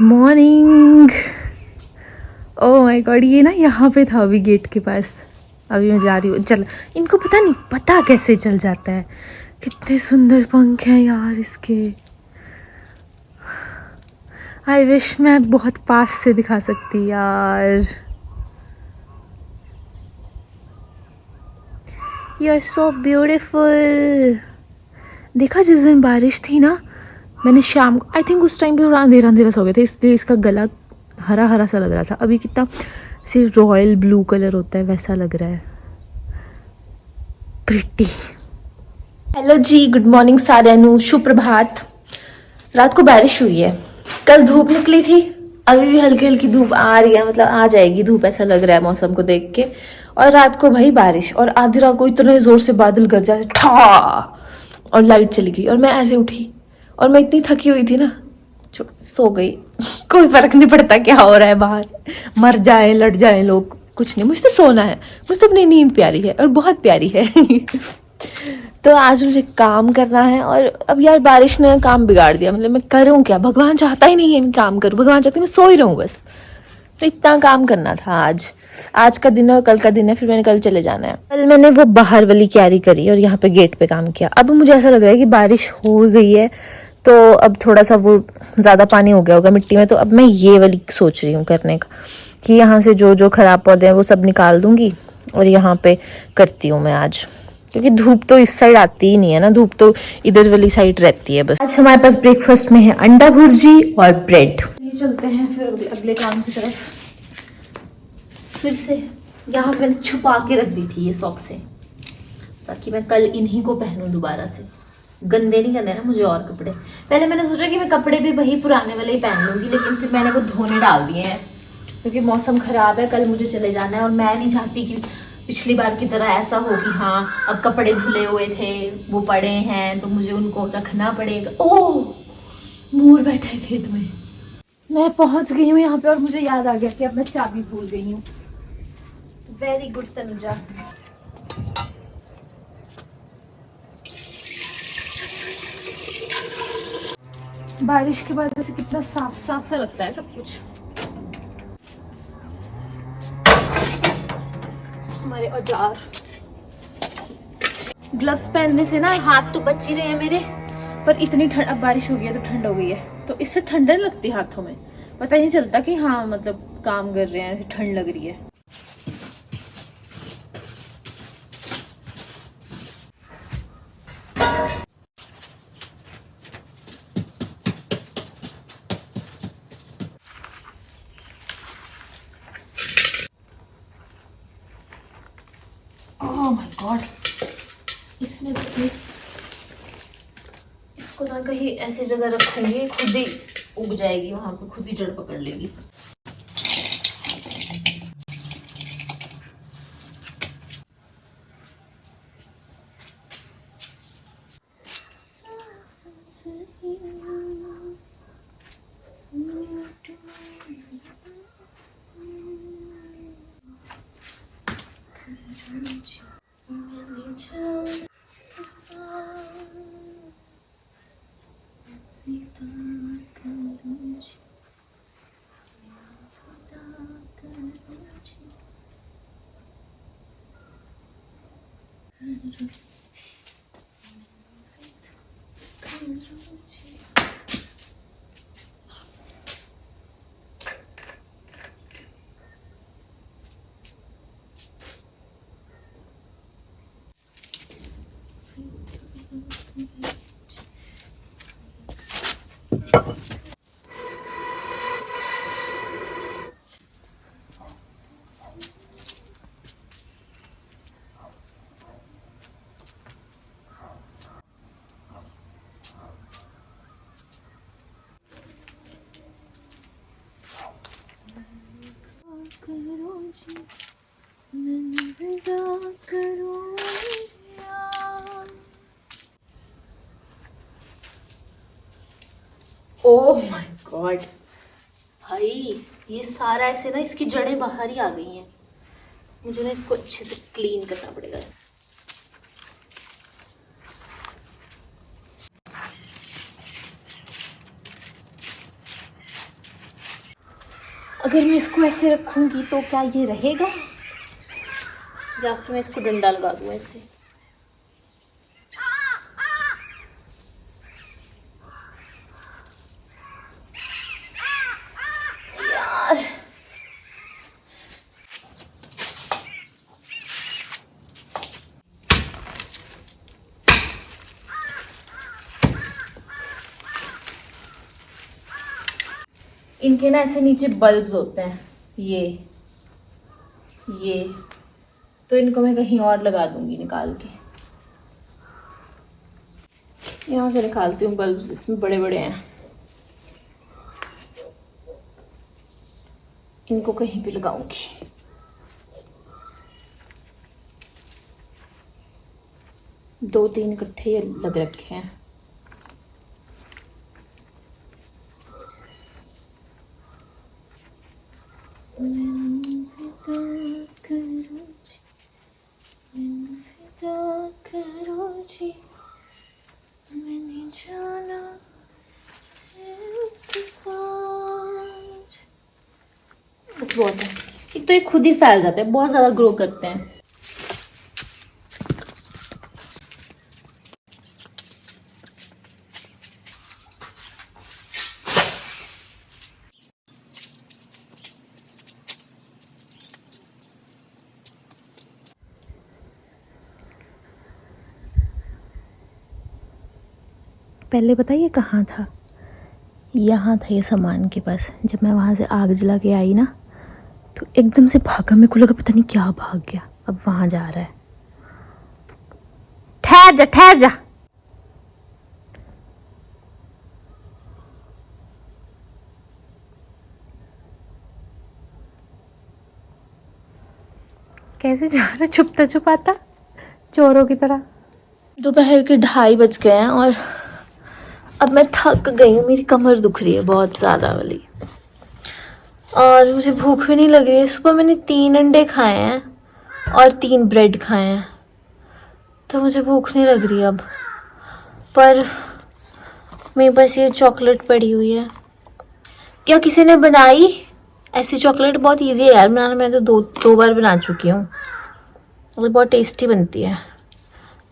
Morning. Oh my God, ये ना यहाँ पे था अभी गेट के पास। अभी मैं जा रही हूँ। चल, इनको पता नहीं पता कैसे चल जाता है। कितने सुंदर पंख हैं यार इसके। आई विश मैं बहुत पास से दिखा सकती यार। You are so beautiful. देखा जिस दिन बारिश थी ना, मैंने शाम को आई थिंक उस टाइम पे थोड़ा अंधेरा अंधेरा सो गए थे, इसलिए इसका गला हरा हरा सा लग रहा था। अभी कितना सिर्फ रॉयल ब्लू कलर होता है वैसा लग रहा है। प्रिटी। हेलो जी, गुड मॉर्निंग साਰਿਆਂ ਨੂੰ, सुप्रभात। रात को बारिश हुई है, कल धूप निकली थी, अभी भी हल्की हल्की धूप आ रही है, मतलब आ जाएगी धूप ऐसा लग रहा है मौसम को देख के। और रात को भाई बारिश, और आधी रात को इतने जोर से बादल गरजा ठा, और लाइट चली गई। और मैं ऐसे उठी और मैं इतनी थकी हुई थी ना, सो गई। कोई फर्क नहीं पड़ता क्या हो रहा है बाहर, मर जाए लट जाए लोग, कुछ नहीं, मुझे तो सोना है, मुझे तो अपनी नींद प्यारी है और बहुत प्यारी है। तो आज मुझे काम करना है, और अब यार बारिश ने काम बिगाड़ दिया। मतलब मैं करूँ क्या, भगवान चाहता ही नहीं है मैं काम करूँ, भगवान चाहते मैं सो ही रहूँ बस। तो इतना काम करना था आज का दिन है और कल का दिन है, फिर मैंने कल चले जाना है। कल मैंने वो बाहर वाली क्यारी करी और यहाँ पे गेट पे काम किया। अब मुझे ऐसा लग रहा है कि बारिश हो गई है, तो अब थोड़ा सा वो ज़्यादा पानी हो गया होगा मिट्टी में, तो अब मैं ये वाली सोच रही हूँ करने का, कि यहाँ से जो जो खराब पौधे हैं वो सब निकाल दूंगी और यहाँ पे करती हूँ मैं आज। क्योंकि धूप तो इस साइड आती ही नहीं है ना, धूप तो इधर वाली साइड रहती है बस। आज हमारे पास ब्रेकफास्ट में है अंडा भुर्जी और ब्रेड। ये चलते हैं फिर अगले काम की तरफ। फिर से यहाँ पे छुपा के रख दी थी ये सॉक्सें, ताकि मैं कल इन्हीं को पहनूं दोबारा से। गंदे नहीं करने ना मुझे और कपड़े। पहले मैंने सोचा कि मैं कपड़े भी वही पुराने वाले ही पहन लूंगी, लेकिन फिर मैंने वो धोने डाल दिए हैं क्योंकि मौसम खराब है, कल मुझे चले जाना है। और मैं नहीं चाहती कि पिछली बार की तरह ऐसा हो कि हाँ अब कपड़े धुले हुए थे वो पड़े हैं तो मुझे उनको रखना पड़ेगा। ओह, मोर बैठा है खेत में। मैं पहुंच गई हूँ यहाँ पे और मुझे याद आ गया कि अब मैं चाबी भूल गई हूँ। Very good Tanuja. बारिश के बाद ऐसे कितना साफ साफ सा लगता है सब कुछ। हमारे औजार, ग्लव्स पहनने से ना हाथ तो बच ही रहे हैं मेरे, पर इतनी ठंड, अब बारिश हो गई है तो ठंड हो गई है, तो इससे ठंड नहीं लगती हाथों में, पता ही नहीं चलता कि हाँ मतलब काम कर रहे हैं, ऐसे ठंड लग रही है। ओह माय गॉड, इसने इसको ना कहीं ऐसी जगह रखूंगी खुद ही उग जाएगी, वहां पे खुद ही जड़ पकड़ लेगी। ओह माय गॉड भाई, ये सारा ऐसे ना इसकी जड़ें बाहर ही आ गई हैं। मुझे ना इसको अच्छे से क्लीन करना पड़ेगा। अगर मैं इसको ऐसे रखूंगी तो क्या ये रहेगा, या फिर मैं इसको डंडा लगा दूँ ऐसे। यार इनके ना ऐसे नीचे बल्ब्स होते हैं, ये तो इनको मैं कहीं और लगा दूंगी निकाल के। यहाँ से निकालती हूँ बल्ब्स, इसमें बड़े बड़े हैं, इनको कहीं भी लगाऊंगी। दो तीन इकट्ठे ये लग रखे हैं। बस बहुत है, एक तो ये खुद ही फैल जाते हैं, बहुत ज्यादा ग्रो करते हैं। पहले बताइए कहाँ था, यहाँ था ये सामान के पास। जब मैं वहाँ से आग जला के आई ना तो एकदम से भागा, मेरे को लगा पता नहीं क्या भाग गया, अब वहाँ जा रहा है। ठहर जा ठहर जा। कैसे जा रहा, छुपता छुपाता चोरों की तरह। दोपहर के 2:30 बज गए हैं और अब मैं थक गई हूँ, मेरी कमर दुख रही है बहुत ज़्यादा वाली, और मुझे भूख भी नहीं लग रही है। सुबह मैंने 3 अंडे खाए हैं और 3 ब्रेड खाए हैं, तो मुझे भूख नहीं लग रही अब। पर मेरे पास ये चॉकलेट पड़ी हुई है, क्या किसी ने बनाई ऐसी चॉकलेट? बहुत इजी है यार बनाना, मैं तो दो बार बना चुकी हूँ और बहुत टेस्टी बनती है।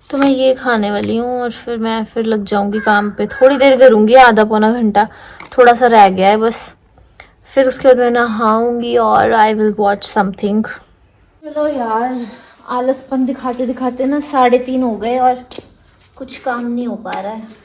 तो मैं ये खाने वाली हूँ और फिर लग जाऊंगी काम पे। थोड़ी देर करूँगी, आधा पौना घंटा, थोड़ा सा रह गया है बस। फिर उसके बाद मैं नहाऊंगी और आई विल वॉच समथिंग। चलो यार, आलसपन दिखाते दिखाते ना 3:30 हो गए और कुछ काम नहीं हो पा रहा है।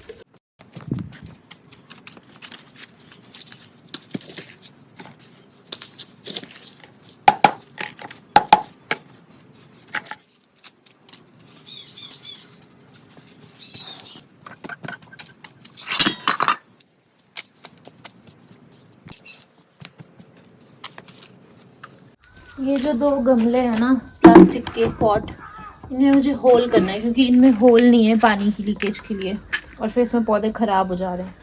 ये जो 2 गमले हैं ना, प्लास्टिक के पॉट, इन्हें मुझे होल करना है क्योंकि इनमें होल नहीं है पानी की लीकेज के लिए, और फिर इसमें पौधे खराब हो जा रहे हैं।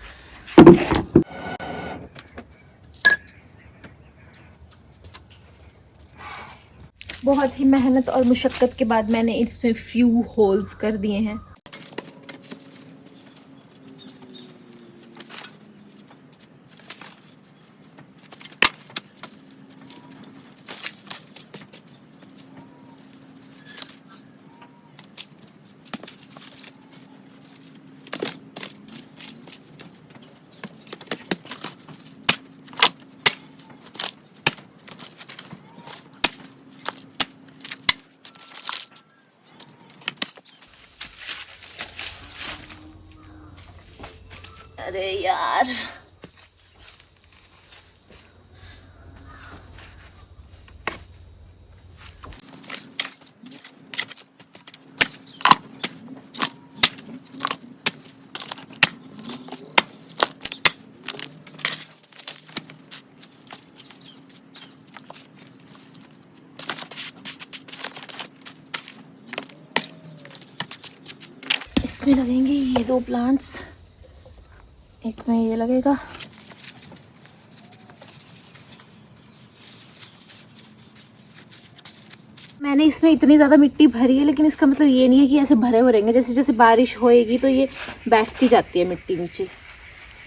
बहुत ही मेहनत और मुशक्क़त के बाद मैंने इसमें फ्यू होल्स कर दिए हैं। अरे यार, इसमें लगेंगे ये 2 प्लांट्स, एक में ये लगेगा। मैंने इसमें इतनी ज़्यादा मिट्टी भरी है, लेकिन इसका मतलब ये नहीं है कि ऐसे भरे हो रहेंगे। जैसे जैसे बारिश होएगी तो ये बैठती जाती है मिट्टी नीचे।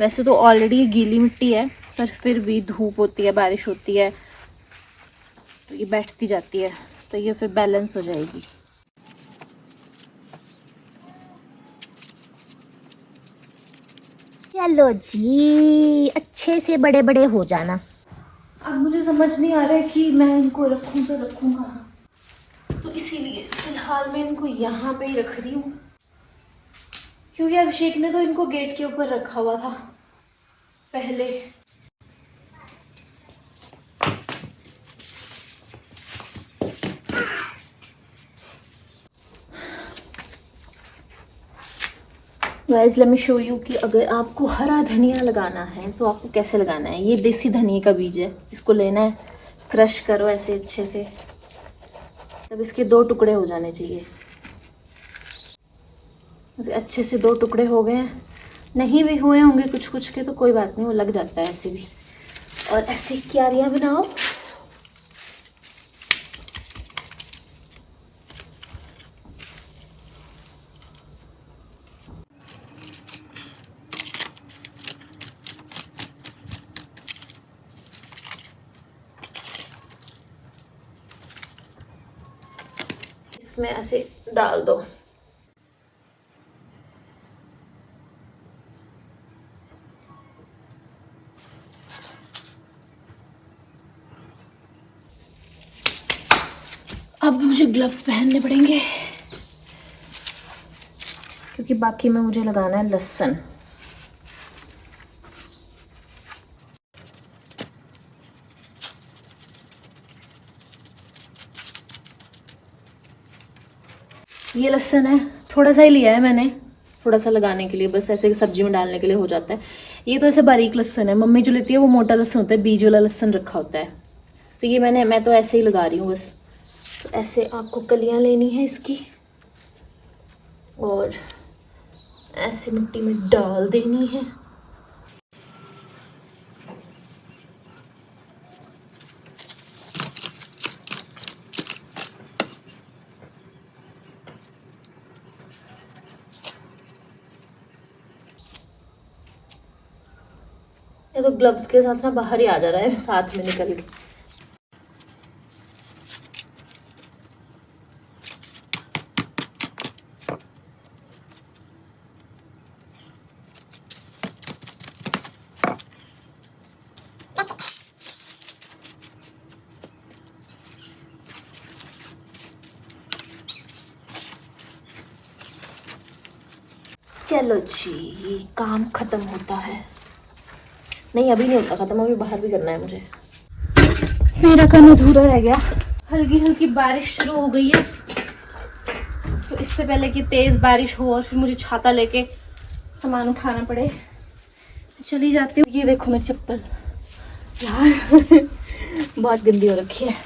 वैसे तो ऑलरेडी ये गीली मिट्टी है, पर फिर भी धूप होती है, बारिश होती है, तो ये बैठती जाती है, तो ये फिर बैलेंस हो जाएगी। चलो जी, अच्छे से बड़े बड़े हो जाना। अब मुझे समझ नहीं आ रहा है कि मैं इनको रखूँ तो रखूँ कहाँ, तो इसीलिए फिलहाल मैं इनको यहाँ पे ही रख रही हूँ, क्योंकि अभिषेक ने तो इनको गेट के ऊपर रखा हुआ था पहले। Guys let me show you कि अगर आपको हरा धनिया लगाना है तो आपको कैसे लगाना है। ये देसी धनिया का बीज है, इसको लेना है, क्रश करो ऐसे अच्छे से, तब इसके 2 टुकड़े हो जाने चाहिए। ऐसे अच्छे से 2 टुकड़े हो गए हैं, नहीं भी हुए होंगे कुछ कुछ के तो कोई बात नहीं, वो लग जाता है ऐसे भी। और ऐसे क्यारियाँ बनाओ, इसमें ऐसे डाल दो। अब मुझे ग्लव्स पहनने पड़ेंगे, क्योंकि बाकी में मुझे लगाना है लहसुन। ये लहसुन है, थोड़ा सा ही लिया है मैंने, थोड़ा सा लगाने के लिए, बस ऐसे सब्जी में डालने के लिए हो जाता है। ये तो ऐसे बारीक लहसुन है, मम्मी जो लेती है वो मोटा लहसुन होता है, बीज वाला लहसुन रखा होता है। तो ये मैं तो ऐसे ही लगा रही हूँ बस। तो ऐसे आपको कलियां लेनी है इसकी और ऐसे मिट्टी में डाल देनी है। ये तो ग्लव्स के साथ ना बाहर ही आ जा रहा है, साथ में निकल के। चलो जी, काम खत्म होता है। नहीं अभी नहीं होता खत्म, अभी बाहर भी करना है मुझे। मेरा काम अधूरा रह गया। हल्की हल्की बारिश शुरू हो गई है, तो इससे पहले कि तेज बारिश हो और फिर मुझे छाता लेके सामान उठाना पड़े, चली जाती हूँ। ये देखो मेरी चप्पल यार बहुत गंदी हो रखी है।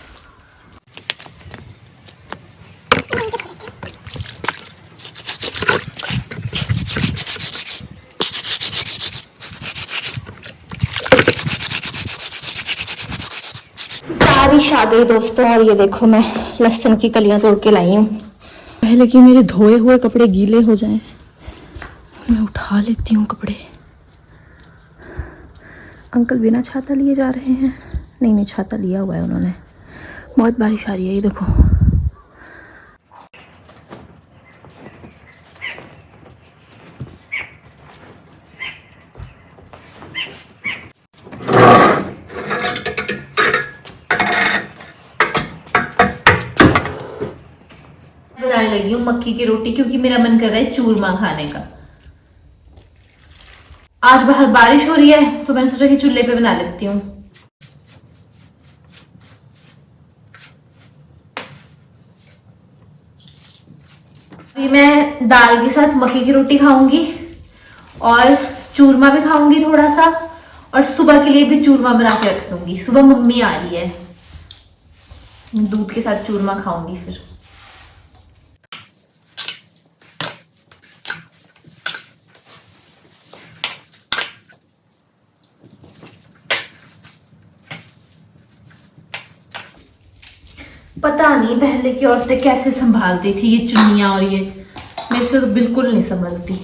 बारिश आ गई दोस्तों, और ये देखो मैं लहसुन की कलियां तोड़ के लाई हूँ। पहले कि मेरे धोए हुए कपड़े गीले हो जाएं, मैं उठा लेती हूँ कपड़े। अंकल बिना छाता लिए जा रहे हैं। नहीं छाता लिया हुआ है उन्होंने। बहुत बारिश आ रही है, ये देखो। बनाने लगी हूँ मक्की की रोटी, क्योंकि मेरा मन कर रहा है चूरमा खाने का। आज बाहर बारिश हो रही है तो मैंने सोचा कि चूल्हे पे बना लेती हूँ। अभी मैं दाल के साथ मक्की की रोटी खाऊंगी और चूरमा भी खाऊंगी थोड़ा सा, और सुबह के लिए भी चूरमा बना के रख दूंगी। सुबह मम्मी आ रही है, दूध के साथ चूरमा खाऊंगी फिर। पता नहीं पहले की औरतें कैसे संभालती थी ये चुन्नियां, और ये मेरे से तो बिल्कुल नहीं संभलती।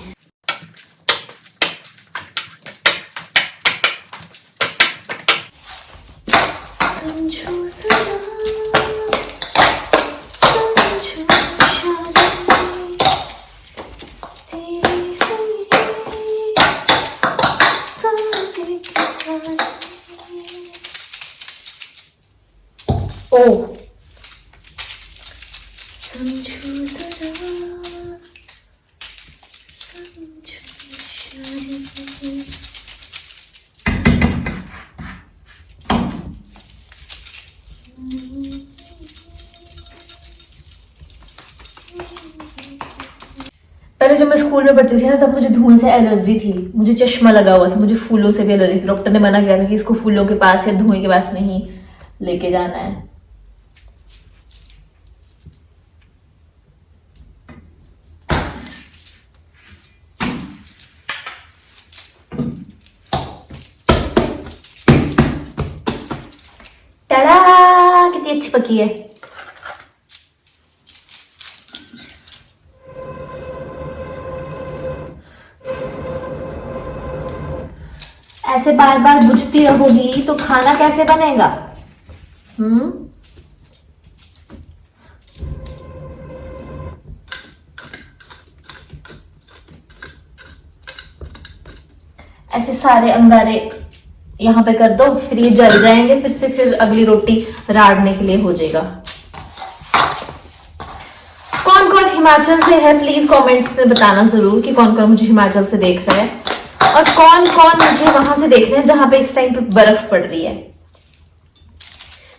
समझो जरा, समझो शायरी, तेरी हुई सारी की सारी। ओ समझो जरा, समझो शायरी। पहले जब मैं स्कूल में पढ़ती थी ना, तब मुझे धुएं से एलर्जी थी, मुझे चश्मा लगा हुआ था, मुझे फूलों से भी एलर्जी थी। डॉक्टर ने मना किया था कि इसको फूलों के पास या धुएं के पास नहीं लेके जाना है। टाडा, कितनी अच्छी पकी है। ऐसे बार बार बुझती रहोगी तो खाना कैसे बनेगा? ऐसे सारे अंगारे यहाँ पे कर दो, फिर ये जल जाएंगे, फिर से फिर अगली रोटी राड़ने के लिए हो जाएगा। कौन कौन हिमाचल से है प्लीज कमेंट्स में बताना जरूर कि कौन कौन मुझे हिमाचल से देख रहा है, और कौन कौन मुझे वहां से देख रहे हैं जहां पे इस टाइम पे बर्फ पड़ रही है।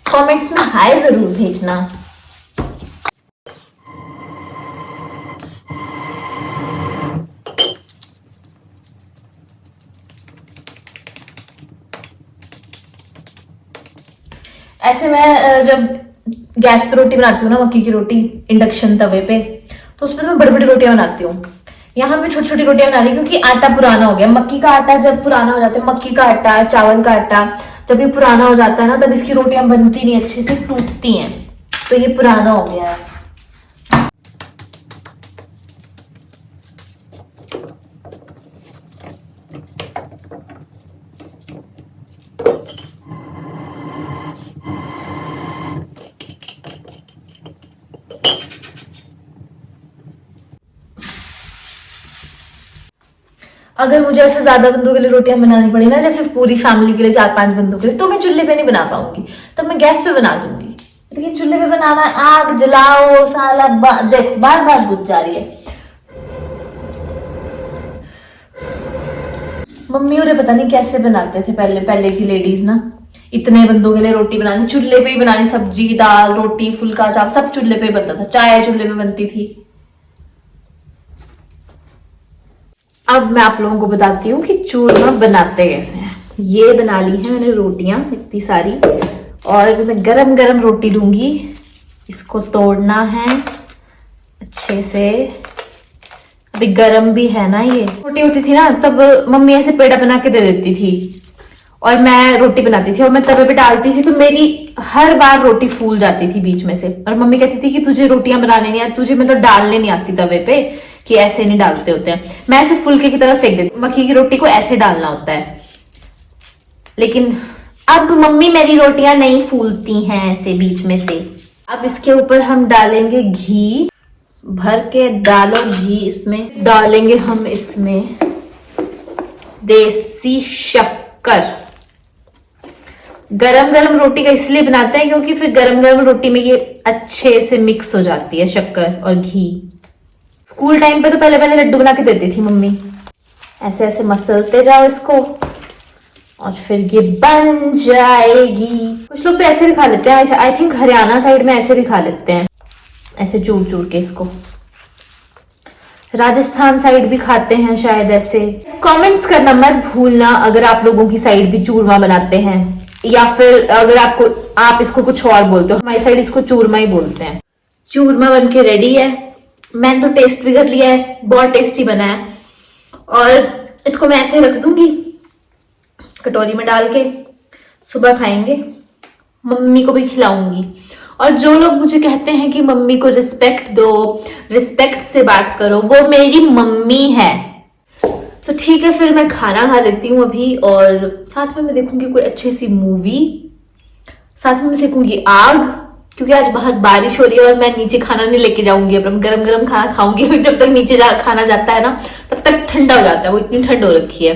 कमेंट्स में हाय जरूर भेजना। ऐसे मैं जब गैस पे रोटी बनाती हूँ ना, मक्की की रोटी इंडक्शन तवे पे, तो उसमें तो मैं बड़ी बड़ी रोटियां बनाती हूँ। यहाँ पे छोटी छोटी रोटियां बना रही हूँ क्योंकि आटा पुराना हो गया। मक्की का आटा जब पुराना हो जाता है, मक्की का आटा, चावल का आटा जब ये पुराना हो जाता है ना, तब इसकी रोटियां बनती नहीं अच्छे से, टूटती हैं। तो ये पुराना हो गया है। अगर मुझे ऐसे ज्यादा बंदों के लिए रोटियां बनानी पड़ी ना, जैसे पूरी फैमिली के लिए 4-5 बंदों के लिए, तो मैं चूल्हे पे नहीं बना पाऊंगी, तब मैं गैस पे बना दूंगी। लेकिन चूल्हे पे बनाना, आग जलाओ साला, देखो बार बार बुझ जा रही है। मम्मी और पता नहीं कैसे बनाते थे पहले की लेडीज ना, इतने बंदों के लिए रोटी बनानी, चूल्हे पे ही बनानी, सब्जी दाल रोटी फुल्का चावल सब चूल्हे पे ही बनता था, चाय चूल्हे पे बनती थी। अब मैं आप लोगों को बताती हूँ कि चूरमा बनाते कैसे हैं। ये बना ली है मैंने रोटियां इतनी सारी, और मैं गरम गरम रोटी लूंगी, इसको तोड़ना है अच्छे से। अभी गरम भी है ना, ये रोटी होती थी ना तब मम्मी ऐसे पेड़ा बना के दे देती थी, और मैं रोटी बनाती थी और मैं तवे पे डालती थी, तो मेरी हर बार रोटी फूल जाती थी बीच में से। और मम्मी कहती थी कि तुझे रोटियां बनाने नहीं आती, तुझे मतलब डालने नहीं आती तवे पे, कि ऐसे नहीं डालते होते हैं। मैं ऐसे फुलके की तरह फेंक देती, मक्की की रोटी को ऐसे डालना होता है। लेकिन अब मम्मी मेरी रोटियां नहीं फूलती हैं ऐसे बीच में से। अब इसके ऊपर हम डालेंगे घी, भर के डालो घी, इसमें डालेंगे हम इसमें देसी शक्कर। गरम गरम रोटी का इसलिए बनाते हैं क्योंकि फिर गरम गरम रोटी में ये अच्छे से मिक्स हो जाती है शक्कर और घी। स्कूल टाइम पे तो पहले पहले लड्डू बना के देती थी मम्मी। ऐसे ऐसे मसलते जाओ इसको और फिर ये बन जाएगी। कुछ लोग तो ऐसे भी खा लेते हैं, आई थिंक हरियाणा साइड में ऐसे भी खा लेते हैं, ऐसे चूर चूर के इसको। राजस्थान साइड भी खाते हैं शायद ऐसे। कमेंट्स करना मत भूलना अगर आप लोगों की साइड भी चूरमा बनाते हैं, या फिर अगर आप इसको कुछ और बोलते हो। हमारी साइड इसको चूरमा ही बोलते हैं। चूरमा बन के रेडी है, मैंने तो टेस्ट भी कर लिया है, बहुत टेस्टी बना है। और इसको मैं ऐसे रख दूंगी कटोरी में डाल के, सुबह खाएंगे, मम्मी को भी खिलाऊंगी। और जो लोग मुझे कहते हैं कि मम्मी को रिस्पेक्ट दो, रिस्पेक्ट से बात करो, वो मेरी मम्मी है। तो ठीक है, फिर मैं खाना खा लेती हूँ अभी, और साथ में मैं देखूंगी कोई अच्छी सी मूवी। साथ में मैं सेकूंगी आग, क्योंकि आज बाहर बारिश हो रही है और मैं नीचे खाना नहीं लेके जाऊंगी। अब मैं गरम गरम खाना खाऊंगी। जब तक नीचे खाना जाता है ना तब तक ठंडा हो जाता है, वो इतनी ठंड हो रखी है।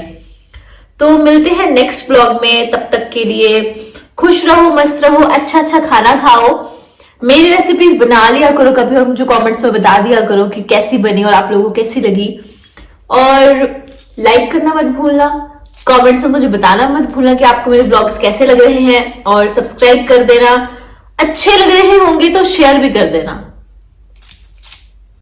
तो मिलते हैं नेक्स्ट ब्लॉग में, तब तक के लिए खुश रहो, मस्त रहो, अच्छा अच्छा खाना खाओ, मेरी रेसिपीज बना लिया करो कभी और मुझे कमेंट्स में बता दिया करो कि कैसी बनी और आप लोगों को कैसी लगी। और लाइक करना मत भूलना, कमेंट्स में मुझे बताना मत भूलना कि आपको मेरे ब्लॉग्स कैसे लग रहे हैं, और सब्सक्राइब कर देना, अच्छे लग रहे होंगे तो शेयर भी कर देना।